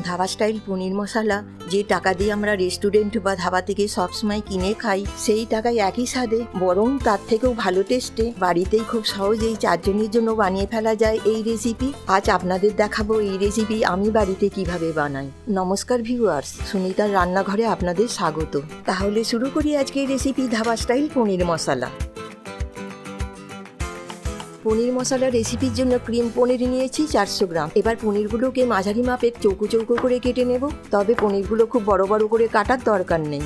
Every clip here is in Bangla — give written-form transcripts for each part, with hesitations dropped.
ধাবা স্টাইল পনির মশলা যে টাকা দিয়ে আমরা রেস্টুরেন্ট বা ধাবা থেকে সবসময় কিনে খাই, সেই টাকায় একই স্বাদে বরং তার থেকেও ভালো টেস্টে বাড়িতেই খুব সহজেই 4 জনের জন্য বানিয়ে ফেলা যায় এই রেসিপি। আজ আপনাদের দেখাবো এই রেসিপি আমি বাড়িতে কিভাবে বানাই। নমস্কার ভিউয়ার্স, সুনিতার রান্নাঘরে আপনাদের স্বাগত। তাহলে শুরু করি আজকের রেসিপি ধাবা স্টাইল পনির মশলা। পনির মশলা রেসিপির জন্য ক্রিম পনির নিয়েছি 400 গ্রাম। এবার পনিরগুলোকে মাঝারি মাপের চৌকো চৌকো করে কেটে নেব, তবে পনিরগুলো খুব বড় বড় করে কাটার দরকার নেই।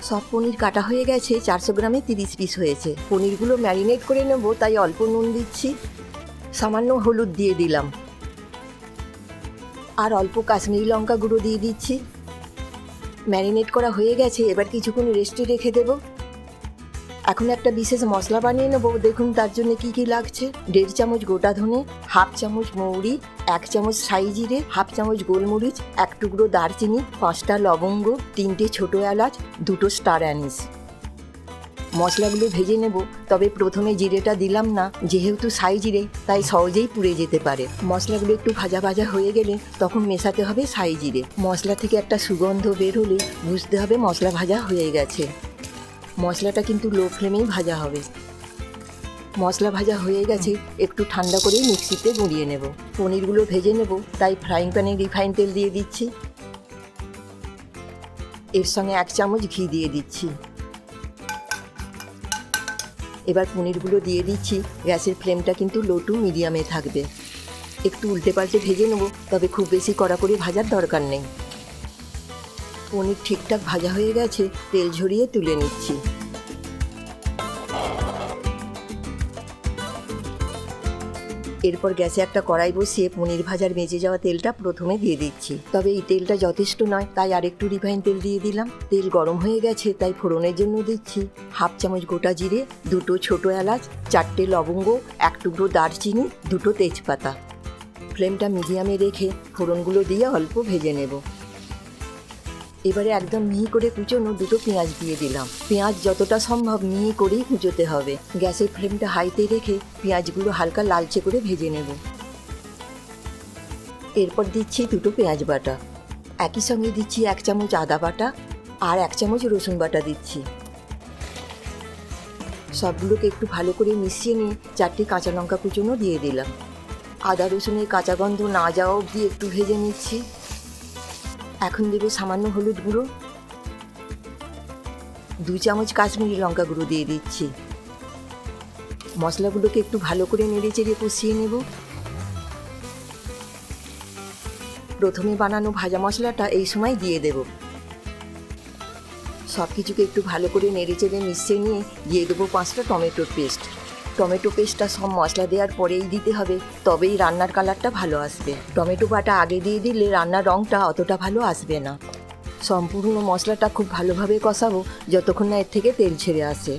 সব পনির কাটা হয়ে গেছে, 400 গ্রামে 30 পিস হয়েছে। পনিরগুলো ম্যারিনেট করে নেব, তাই অল্প নুন দিচ্ছি, সামান্য হলুদ দিয়ে দিলাম, আর অল্প কাশ্মীরি লঙ্কা গুঁড়ো দিয়ে দিচ্ছি। ম্যারিনেট করা হয়ে গেছে, এবার কিছুক্ষণ রেস্টে রেখে দেবো। এখন একটা বিশেষ মশলা বানিয়ে নেবো। দেখুন তার জন্য কি কি লাগছে। 1.5 চামচ গোটা ধনে, 1/2 চামচ মৌরি, 1 চামচ ছাই জিরে, 1/2 চামচ গোলমরিচ, 1 টুকরো দারচিনি, 5টা লবঙ্গ, 3টে ছোটো এলাচ, 2টো স্টার অ্যানিস। মশলাগুলো ভেজে নেব, তবে প্রথমে জিরেটা দিলাম না, যেহেতু ছাই জিরে তাই সহজেই পুড়ে যেতে পারে। মশলাগুলো একটু ভাজা ভাজা হয়ে গেলে তখন মেশাতে হবে ছাই জিরে। মশলা থেকে একটা সুগন্ধ বের হলে বুঝতে হবে মশলা ভাজা হয়ে গেছে। মশলাটা কিন্তু লো ফ্লেমেই ভাজা হবে। মশলা ভাজা হয়ে গেছে, একটু ঠান্ডা করে মিক্সিতে গুঁড়িয়ে নেব। পনিরগুলো ভেজে নেব, তাই ফ্রাইং প্যানে রিফাইন তেল দিয়ে দিচ্ছি। এর সঙ্গে 1 চামচ ঘি দিয়ে দিচ্ছি। এবার পনিরগুলো দিয়ে দিচ্ছি। গ্যাসের ফ্লেমটা কিন্তু লো টু মিডিয়ামে থাকবে। একটু উল্টে পাল্টে ভেজে নেব, তবে খুব বেশি কড়া করে ভাজার দরকার নেই। পনির ঠিকঠাক ভাজা হয়ে গেছে, তেল ঝরিয়ে তুলে নিচ্ছি। এরপর গ্যাসে একটা কড়াই বসিয়ে পনির ভাজার বেঁচে যাওয়া তেলটা প্রথমে দিয়ে দিচ্ছি, তবে এই তেলটা যথেষ্ট নয়, তাই আরেকটু রিফাইন তেল দিয়ে দিলাম। তেল গরম হয়ে গেছে, তাই ফোড়নের জন্য দিচ্ছি 1/2 চামচ গোটা জিরে, 2টো ছোটো এলাচ, 4টে লবঙ্গ, 1 টুকরো দারচিনি, 2টো তেজপাতা। ফ্লেমটা মিডিয়ামে রেখে ফোড়নগুলো দিয়ে অল্প ভেজে নেব। এবারে একদম মিহি করে কুচোনো 2টো পেঁয়াজ দিয়ে দিলাম। পেঁয়াজ যতটা সম্ভব মিহি করেই কুচোতে হবে। গ্যাসের ফ্লেমটা হাইতে রেখে পেঁয়াজগুলো হালকা লালচে করে ভেজে নেব। এরপর দিচ্ছি 2টো পেঁয়াজ বাটা, একই সঙ্গে দিচ্ছি 1 চামচ আদা বাটা আর 1 চামচ রসুন বাটা দিচ্ছি। সবগুলোকে একটু ভালো করে মিশিয়ে নিয়ে 4টে কাঁচা লঙ্কা কুচোনো দিয়ে দিলাম। আদা রসুনের কাঁচা গন্ধ না যাওয়া অবধি একটু ভেজে নিচ্ছি। এখন দেব সামান্য হলুদ গুঁড়ো, 2 চামচ কাশ্মীরি লঙ্কা গুঁড়ো দিয়ে দিচ্ছি। মশলাগুলোকে একটু ভালো করে নেড়ে চেড়ে কষিয়ে নেব। প্রথমে বানানো ভাজা মশলাটা এই সময় দিয়ে দেব। সব কিছুকে একটু ভালো করে নেড়ে চেড়ে মিশিয়ে নিয়ে দিয়ে দেবো 5টা টমেটোর পেস্ট। টমেটো পেস্টটা সব মশলা দেওয়ার পরেই দিতে হবে, তবেই রান্নার কালারটা ভালো আসবে। টমেটো বাটা আগে দিয়ে দিলে রান্নার রঙটা অতটা ভালো আসবে না। সম্পূর্ণ মশলাটা খুব ভালোভাবে কষাবো যতক্ষণ না এর থেকে তেল ছেড়ে আসে।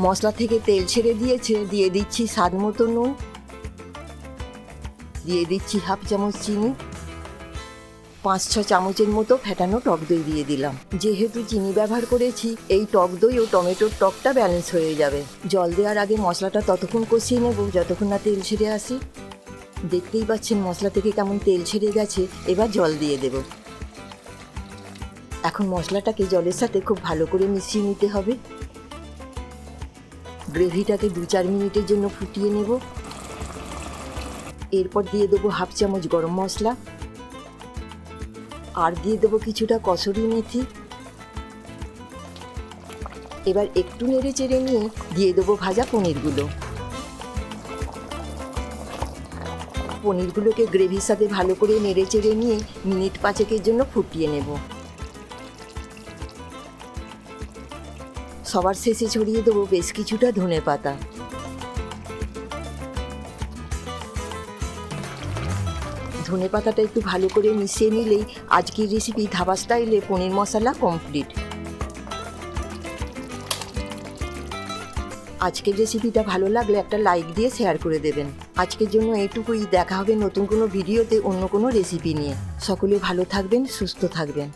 মশলা থেকে তেল ছেড়ে দিয়েছে, দিয়ে দিচ্ছি স্বাদ মতো নুন, দিয়ে দিচ্ছি 1/2 চামচ চিনি, 5-6 চামচের মতো ফেটানো টক দই দিয়ে দিলাম। যেহেতু চিনি ব্যবহার করেছি, এই টক দই ও টমেটোর টকটা ব্যালেন্স হয়ে যাবে। জল দেওয়ার আগে মশলাটা ততক্ষণ কষিয়ে নেব যতক্ষণ না তেল ছেড়ে আসে। দেখতেই পাচ্ছেন মশলা থেকে কেমন তেল ছেড়ে গেছে। এবার জল দিয়ে দেব। এখন মশলাটাকে জলের সাথে খুব ভালো করে মিশিয়ে নিতে হবে। গ্রেভিটাকে 2-4 মিনিটের জন্য ফুটিয়ে নেব। এরপর দিয়ে দেবো 1/2 চামচ গরম মশলা, আর দিয়ে দেবো কিছুটা কসুরি মেথি। এবার একটু নেড়ে চেড়ে নিয়ে দিয়ে দেবো ভাজা পনিরগুলো। পনিরগুলোকে গ্রেভির সাথে ভালো করে নেড়ে চেড়ে নিয়ে মিনিট 5-এর জন্য ফুটিয়ে নেব। সবার শেষে ছড়িয়ে দেবো বেশ কিছুটা ধনেপাতা। ধনেপাতাটা একটু ভালো করে মিশিয়ে নিলেই আজকের রেসিপি ধাবা স্টাইলে পনির মশলা কমপ্লিট। আজকের রেসিপিটা ভালো লাগলে একটা লাইক দিয়ে শেয়ার করে দেবেন। আজকের জন্য এইটুকুই। দেখা হবে নতুন কোনো ভিডিওতে অন্য কোনো রেসিপি নিয়ে। সকলে ভালো থাকবেন, সুস্থ থাকবেন।